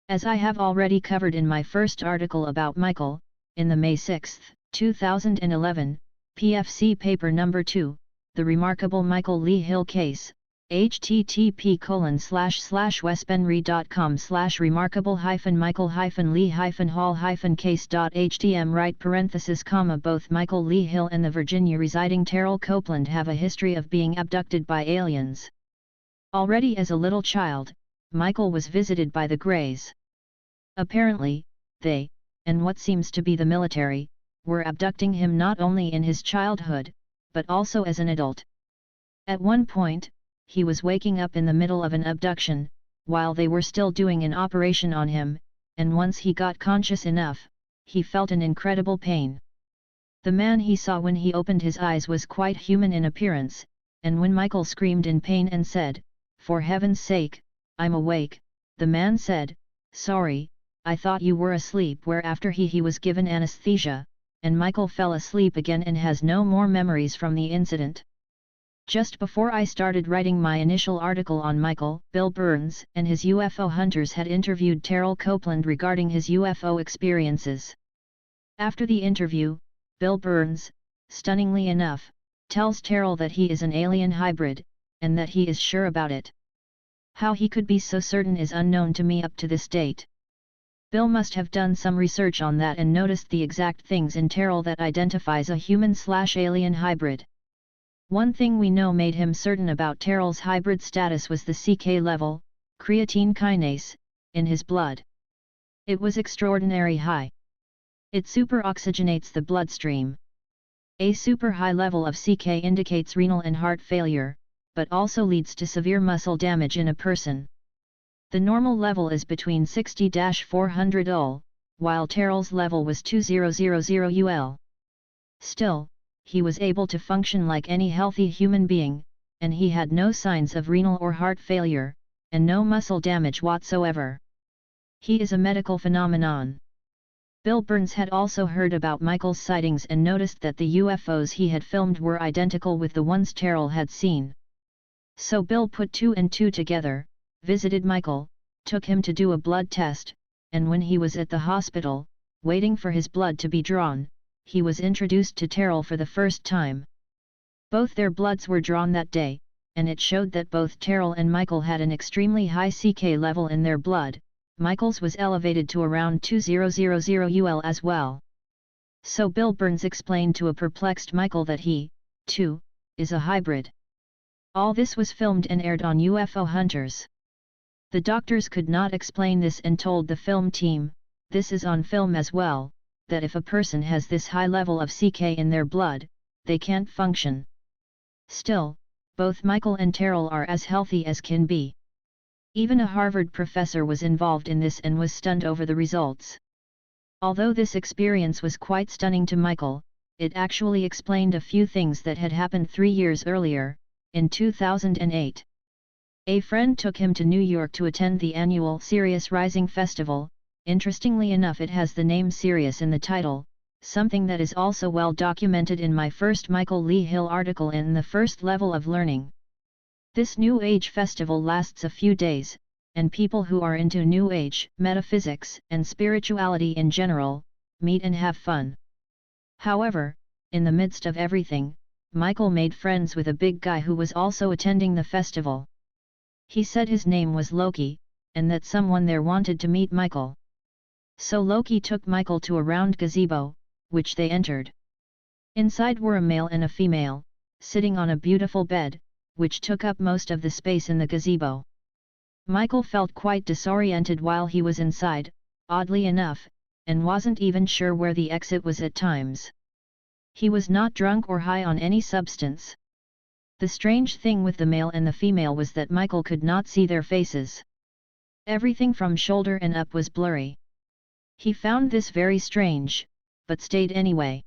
As I have already covered in my first article about Michael, in the May 6, 2011, PFC paper number 2, The Remarkable Michael Lee Hill Case, http://wespenre.com/remarkable-michael-lee-hall-case.htm right parenthesis comma both Michael Lee Hill and the Virginia residing Terrell Copeland have a history of being abducted by aliens. Already as a little child, Michael was visited by the Greys. Apparently, they, and what seems to be the military, were abducting him not only in his childhood, but also as an adult. At one point, he was waking up in the middle of an abduction, while they were still doing an operation on him, and once he got conscious enough, he felt an incredible pain. The man he saw when he opened his eyes was quite human in appearance, and when Michael screamed in pain and said, "For heaven's sake, I'm awake," the man said, "Sorry, I thought you were asleep," whereafter he was given anesthesia, and Michael fell asleep again and has no more memories from the incident. Just before I started writing my initial article on Michael, Bill Burns and his UFO hunters had interviewed Terrell Copeland regarding his UFO experiences. After the interview, Bill Burns, stunningly enough, tells Terrell that he is an alien hybrid, and that he is sure about it. How he could be so certain is unknown to me up to this date. Bill must have done some research on that and noticed the exact things in Terrell that identifies a human/alien hybrid. One thing we know made him certain about Terrell's hybrid status was the CK level, creatine kinase, in his blood. It was extraordinary high. It superoxygenates the bloodstream. A super high level of CK indicates renal and heart failure, but also leads to severe muscle damage in a person. The normal level is between 60-400 ul, while Terrell's level was 2000 ul. Still, he was able to function like any healthy human being, and he had no signs of renal or heart failure, and no muscle damage whatsoever. He is a medical phenomenon. Bill Burns had also heard about Michael's sightings and noticed that the UFOs he had filmed were identical with the ones Terrell had seen. So Bill put 2 and 2 together, visited Michael, took him to do a blood test, and when he was at the hospital, waiting for his blood to be drawn, he was introduced to Terrell for the first time. Both their bloods were drawn that day, and it showed that both Terrell and Michael had an extremely high CK level in their blood. Michael's was elevated to around 2000 ul as well. So Bill Burns explained to a perplexed Michael that he, too, is a hybrid. All this was filmed and aired on UFO Hunters. The doctors could not explain this and told the film team, "This is on film as well, that if a person has this high level of CK in their blood, they can't function." Still, both Michael and Terrell are as healthy as can be. Even a Harvard professor was involved in this and was stunned over the results. Although this experience was quite stunning to Michael, it actually explained a few things that had happened 3 years earlier, in 2008. A friend took him to New York to attend the annual Sirius Rising Festival. Interestingly enough, it has the name Sirius in the title, something that is also well documented in my first Michael Lee Hill article in The First Level of Learning. This New Age festival lasts a few days, and people who are into New Age, metaphysics, and spirituality in general, meet and have fun. However, in the midst of everything, Michael made friends with a big guy who was also attending the festival. He said his name was Loki, and that someone there wanted to meet Michael. So Loki took Michael to a round gazebo, which they entered. Inside were a male and a female, sitting on a beautiful bed, which took up most of the space in the gazebo. Michael felt quite disoriented while he was inside, oddly enough, and wasn't even sure where the exit was at times. He was not drunk or high on any substance. The strange thing with the male and the female was that Michael could not see their faces. Everything from shoulder and up was blurry. He found this very strange, but stayed anyway.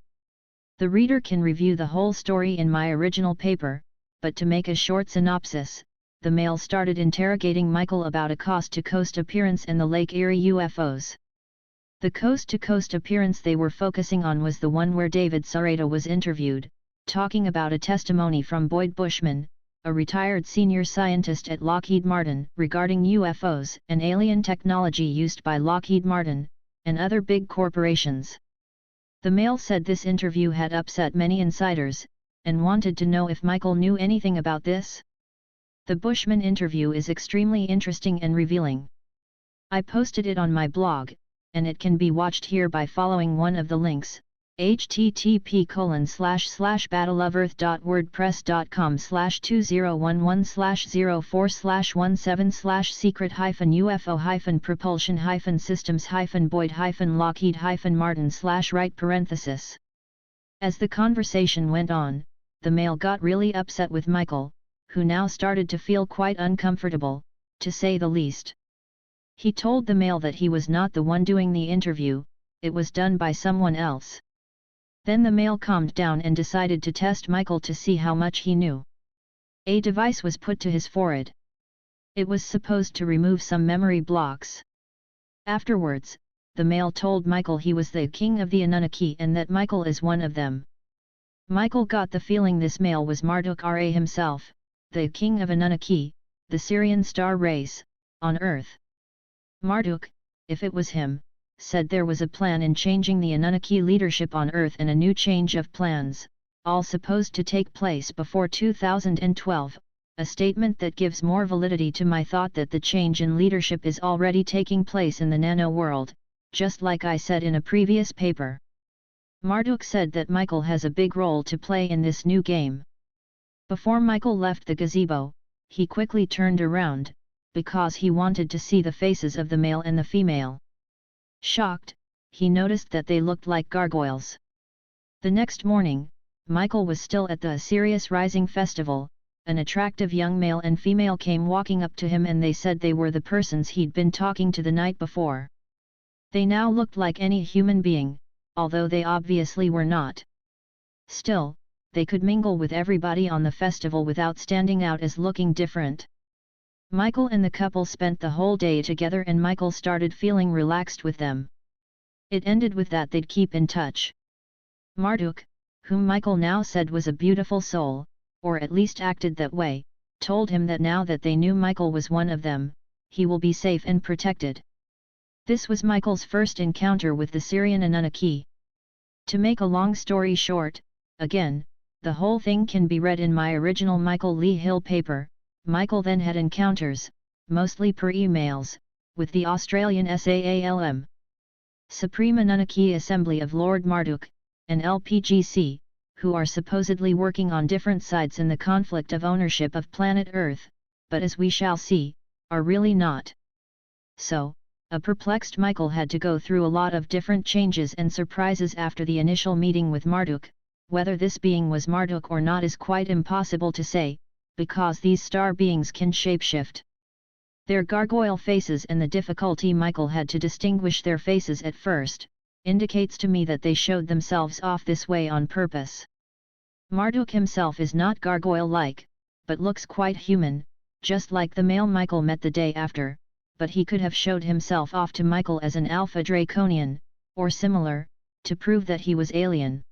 The reader can review the whole story in my original paper, but to make a short synopsis, the male started interrogating Michael about a coast-to-coast appearance and the Lake Erie UFOs. The coast-to-coast appearance they were focusing on was the one where David Sarita was interviewed, talking about a testimony from Boyd Bushman, a retired senior scientist at Lockheed Martin, regarding UFOs and alien technology used by Lockheed Martin, and other big corporations. The male said this interview had upset many insiders, and wanted to know if Michael knew anything about this. The Bushman interview is extremely interesting and revealing. I posted it on my blog, and it can be watched here by following one of the links, http://battleoverearth.wordpress.com/2011/secret-ufo-secret-boyd-martin/right. As the conversation went on, the male got really upset with Michael, who now started to feel quite uncomfortable, to say the least. He told the male that he was not the one doing the interview, it was done by someone else. Then the male calmed down and decided to test Michael to see how much he knew. A device was put to his forehead. It was supposed to remove some memory blocks. Afterwards, the male told Michael he was the king of the Anunnaki and that Michael is one of them. Michael got the feeling this male was Marduk Ra himself, the king of Anunnaki, the Syrian star race, on Earth. Marduk, if it was him, said there was a plan in changing the Anunnaki leadership on Earth and a new change of plans, all supposed to take place before 2012, a statement that gives more validity to my thought that the change in leadership is already taking place in the nano world, just like I said in a previous paper. Marduk said that Michael has a big role to play in this new game. Before Michael left the gazebo, he quickly turned around, because he wanted to see the faces of the male and the female. Shocked, he noticed that they looked like gargoyles. The next morning, Michael was still at the Sirius Rising Festival. An attractive young male and female came walking up to him and they said they were the persons he'd been talking to the night before. They now looked like any human being, although they obviously were not. Still, they could mingle with everybody on the festival without standing out as looking different. Michael and the couple spent the whole day together and Michael started feeling relaxed with them. It ended with that they'd keep in touch. Marduk, whom Michael now said was a beautiful soul, or at least acted that way, told him that now that they knew Michael was one of them, he will be safe and protected. This was Michael's first encounter with the Syrian Anunnaki. To make a long story short, again, the whole thing can be read in my original Michael Lee Hill paper. Michael then had encounters, mostly per emails, with the Australian SAALM, Supreme Anunnaki Assembly of Lord Marduk, and LPGC, who are supposedly working on different sides in the conflict of ownership of planet Earth, but as we shall see, are really not. So, a perplexed Michael had to go through a lot of different changes and surprises after the initial meeting with Marduk. Whether this being was Marduk or not is quite impossible to say, because these star beings can shapeshift. Their gargoyle faces and the difficulty Michael had to distinguish their faces at first, indicates to me that they showed themselves off this way on purpose. Marduk himself is not gargoyle-like, but looks quite human, just like the male Michael met the day after, but he could have showed himself off to Michael as an Alpha Draconian, or similar, to prove that he was alien.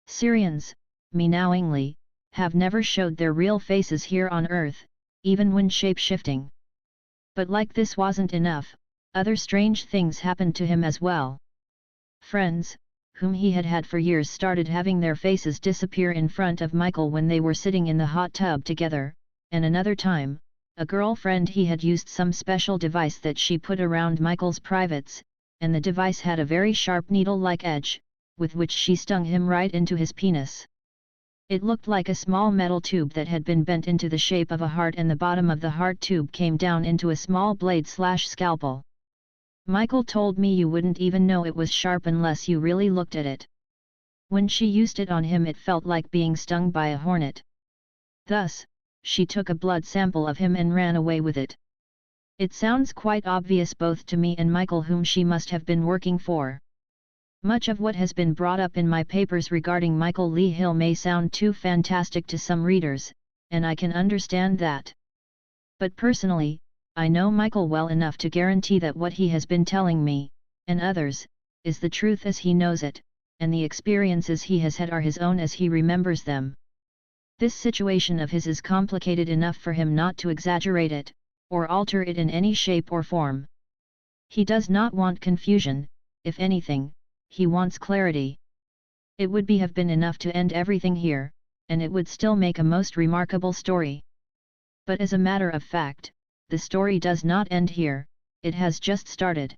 Syrians, meowingly, have never showed their real faces here on Earth, even when shape-shifting. But like this wasn't enough, other strange things happened to him as well. Friends, whom he had had for years, started having their faces disappear in front of Michael when they were sitting in the hot tub together, and another time, a girlfriend he had used some special device that she put around Michael's privates, and the device had a very sharp needle-like edge, with which she stung him right into his penis. It looked like a small metal tube that had been bent into the shape of a heart, and the bottom of the heart tube came down into a small blade/scalpel. Michael told me you wouldn't even know it was sharp unless you really looked at it. When she used it on him, it felt like being stung by a hornet. Thus, she took a blood sample of him and ran away with it. It sounds quite obvious both to me and Michael whom she must have been working for. Much of what has been brought up in my papers regarding Michael Lee Hill may sound too fantastic to some readers, and I can understand that. But personally, I know Michael well enough to guarantee that what he has been telling me, and others, is the truth as he knows it, and the experiences he has had are his own as he remembers them. This situation of his is complicated enough for him not to exaggerate it, or alter it in any shape or form. He does not want confusion, if anything, he wants clarity. It would have been enough to end everything here, and it would still make a most remarkable story. But as a matter of fact, the story does not end here, it has just started.